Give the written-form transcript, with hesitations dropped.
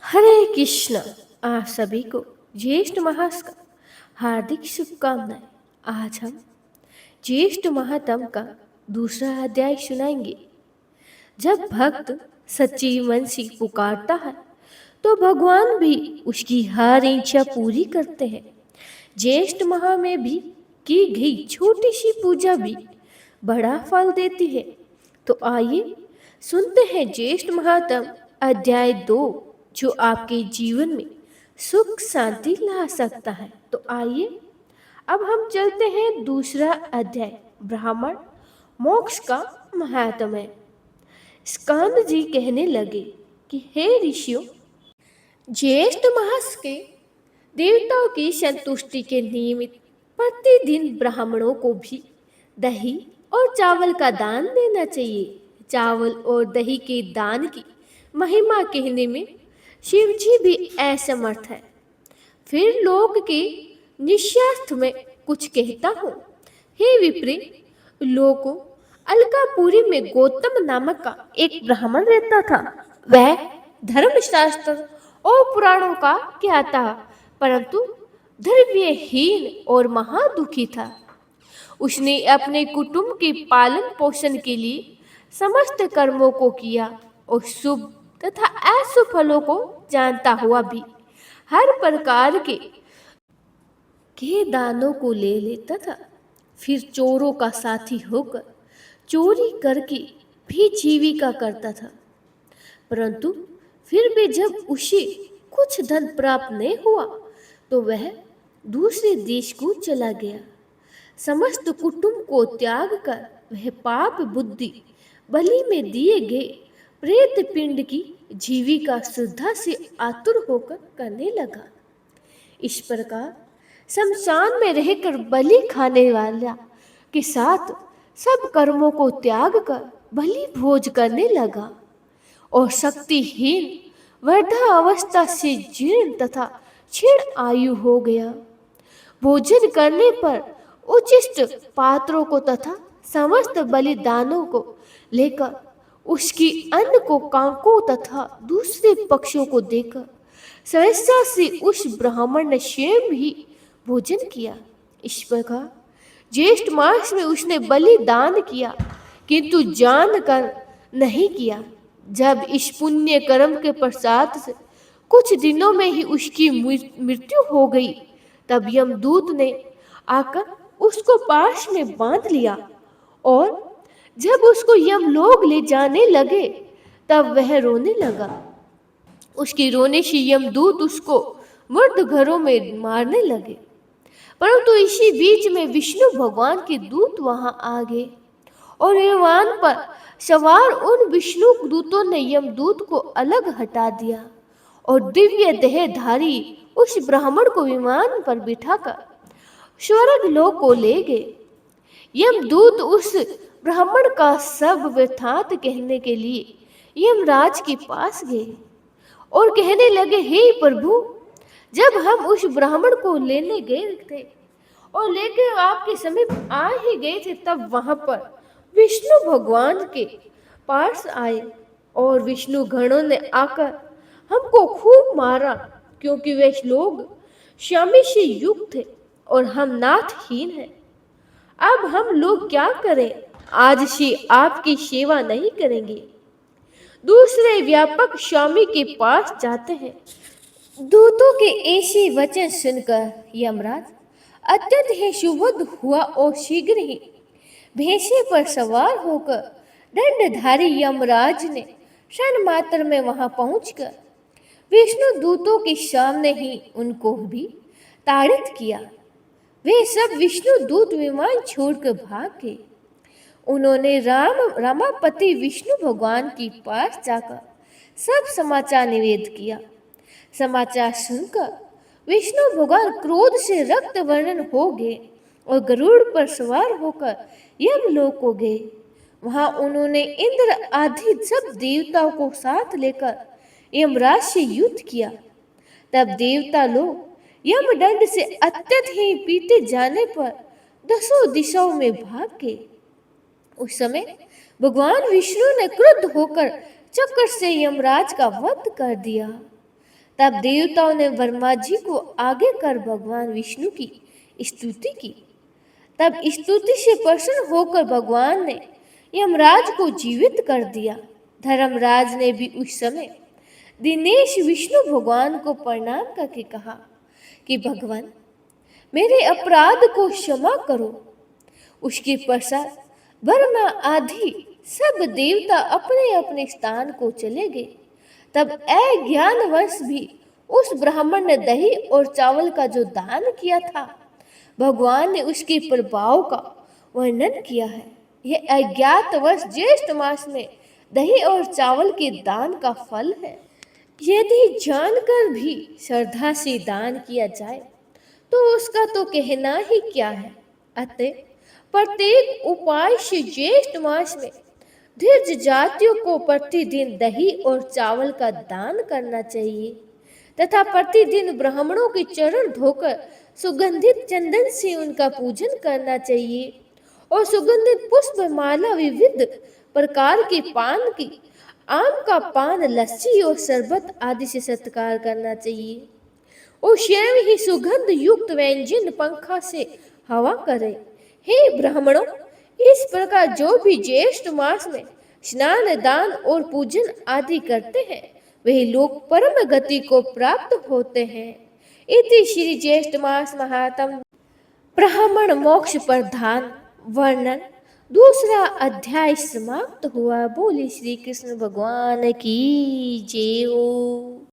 हरे कृष्ण। आप सभी को ज्येष्ठ मास का हार्दिक शुभकामनाएं। आज हम ज्येष्ठ महात्म का दूसरा अध्याय सुनाएंगे। जब भक्त सच्ची मन से पुकारता है तो भगवान भी उसकी हर इच्छा पूरी करते हैं। ज्येष्ठ माह में भी की गई छोटी सी पूजा भी बड़ा फल देती है। तो आइए सुनते हैं ज्येष्ठ महात्म अध्याय 2, जो आपके जीवन में सुख शांति ला सकता है। तो आइए अब हम चलते हैं दूसरा अध्याय, ब्राह्मण मोक्ष का महात्म्य। स्कंद जी कहने लगे कि हे ऋषियों, ज्येष्ठ मास के देवताओं की संतुष्टि के निमित्त प्रतिदिन ब्राह्मणों को भी दही और चावल का दान देना चाहिए। चावल और दही के दान की महिमा कहने में शिव जी भी असमर्थ है। फिर लोक के निस्वार्थ में कुछ कहता हूँ। हे विप्र, लोगों, अलकापुरी में गौतम नामक का एक ब्राह्मण रहता था। वह धर्मशास्त्र और पुराणों का ज्ञाता, परंतु द्रव्यहीन और महादुखी था। उसने अपने कुटुंब के पालन पोषण के लिए समस्त कर्मों को किया और शुभ तथा अशुभ फलों को जानता हुआ भी हर प्रकार के दानों को ले लेता था। फिर चोरों का साथी होकर चोरी करके भी जीविका करता था। परंतु फिर भी जब उसे कुछ धन प्राप्त नहीं हुआ तो वह दूसरे देश को चला गया। समस्त कुटुंब को त्याग कर वह पाप बुद्धि बलि में दिए गए प्रेत पिंड की जीविका श्रद्धा से आतुर होकर करने लगा। इस प्रकार शमशान में रहकर बलि खाने वाला के साथ सब कर्मों को त्याग कर बलि भोज करने लगा और शक्तिहीन वृद्धावस्था से जीर्ण तथा क्षीण आयु हो गया। भोजन करने पर उचिष्ट पात्रों को तथा समस्त बलिदानों को लेकर उसकी अन्न को कांकों तथा दूसरे पक्षों को देकर सहसा से उस ब्राह्मण ने स्वयं ही भोजन किया। इस प्रकार ज्येष्ठ मास में उसने बलिदान किया, किंतु जान कर नहीं किया। जब इस पुण्य कर्म के पश्चात से कुछ दिनों में ही उसकी मृत्यु हो गई, तब यमदूत ने आकर उसको पाश में बांध लिया और जब उसको यमलोक ले जाने लगे तब वह रोने लगा। उसके रोने से यमदूत उसको मृत घरों में मारने लगे। परंतु इसी बीच में विष्णु भगवान के दूत वहां आ गए और विमान पर सवार उन विष्णु दूतों ने यमदूत को अलग हटा दिया और दिव्य देहधारी उस ब्राह्मण को विमान पर बिठाकर स्वर्ग लोक को ले गए। यमदूत उस ब्राह्मण का सब वृत्तांत कहने के लिए यमराज के पास गए और कहने लगे, हे प्रभु, जब हम उस ब्राह्मण को लेने गए थे और लेकर आपके समीप आ ही गए थे, तब वहां पर विष्णु भगवान के पास आए और विष्णु गणों ने आकर हमको खूब मारा, क्योंकि वे लोग स्वामी से युक्त थे और हम नाथहीन हैं। अब हम लोग क्या करें? आज से आपकी सेवा नहीं करेंगे। दूसरे व्यापक स्वामी के पास जाते हैं। दूतों के ऐसे वचन सुनकर यमराज अत्यंत ही सुबुद्ध हुआ और शीघ्र ही भैंसे पर सवार होकर दंडधारी यमराज ने क्षण मात्र में वहां पहुंचकर विष्णु दूतों के सामने ही उनको भी ताड़ित किया। वे सब विष्णु दूत विमान छोड़कर भाग गए। उन्होंने रमापति विष्णु भगवान के पास जाकर सब समाचार निवेद किया। समाचार सुनकर विष्णु भगवान क्रोध से रक्त वर्णन हो गए और गरुड़ पर सवार होकर यमलोक को गए। वहां उन्होंने इंद्र आदि सब देवताओं को साथ लेकर यमराज से युद्ध किया। तब देवता लोग यमदंड से अत्यंत ही पीते जाने पर दसों दिशाओं में भाग गए। उस समय भगवान विष्णु ने क्रुद्ध होकर चक्र से यमराज का वध कर दिया। तब देवताओं ने ब्रह्मा जी को आगे कर भगवान विष्णु की स्तुति की। तब स्तुति से प्रसन्न होकर भगवान ने यमराज को जीवित कर दिया। धर्मराज ने भी उस समय दिनेश विष्णु भगवान को प्रणाम करके कहा कि भगवान, मेरे अपराध को क्षमा करो। उसके पश्चात ब्रह्मा आदि सब देवता अपने अपने स्थान को चले गए। तब अज्ञानवश भी उस ब्राह्मण ने दही और चावल का जो दान किया था, भगवान ने उसके प्रभाव का वर्णन किया है। यह अज्ञातवश ज्येष्ठ मास में दही और चावल के दान का फल है। यदि जानकर भी श्रद्धा से दान किया जाए तो उसका तो कहना ही क्या है। अतः प्रत्येक उपाय से ज्येष्ठ मास में धीर्ज जातियों को प्रतिदिन दही और चावल का दान करना चाहिए तथा प्रतिदिन ब्राह्मणों के चरण धोकर सुगंधित चंदन से उनका पूजन करना चाहिए और सुगंधित पुष्प माला विविध प्रकार के पान की, आम का पान, लस्सी और शरबत आदि से सत्कार करना चाहिए और स्वयं ही सुगंध युक्त व्यंजन पंखा से हवा करे। हे ब्राह्मणों, इस प्रकार जो भी ज्येष्ठ मास में स्नान, दान और पूजन आदि करते हैं वही लोग परम गति को प्राप्त होते हैं। इति श्री ज्येष्ठ मास महात्म ब्राह्मण मोक्ष प्रधान वर्णन दूसरा अध्याय समाप्त हुआ। बोले श्री कृष्ण भगवान की जय हो।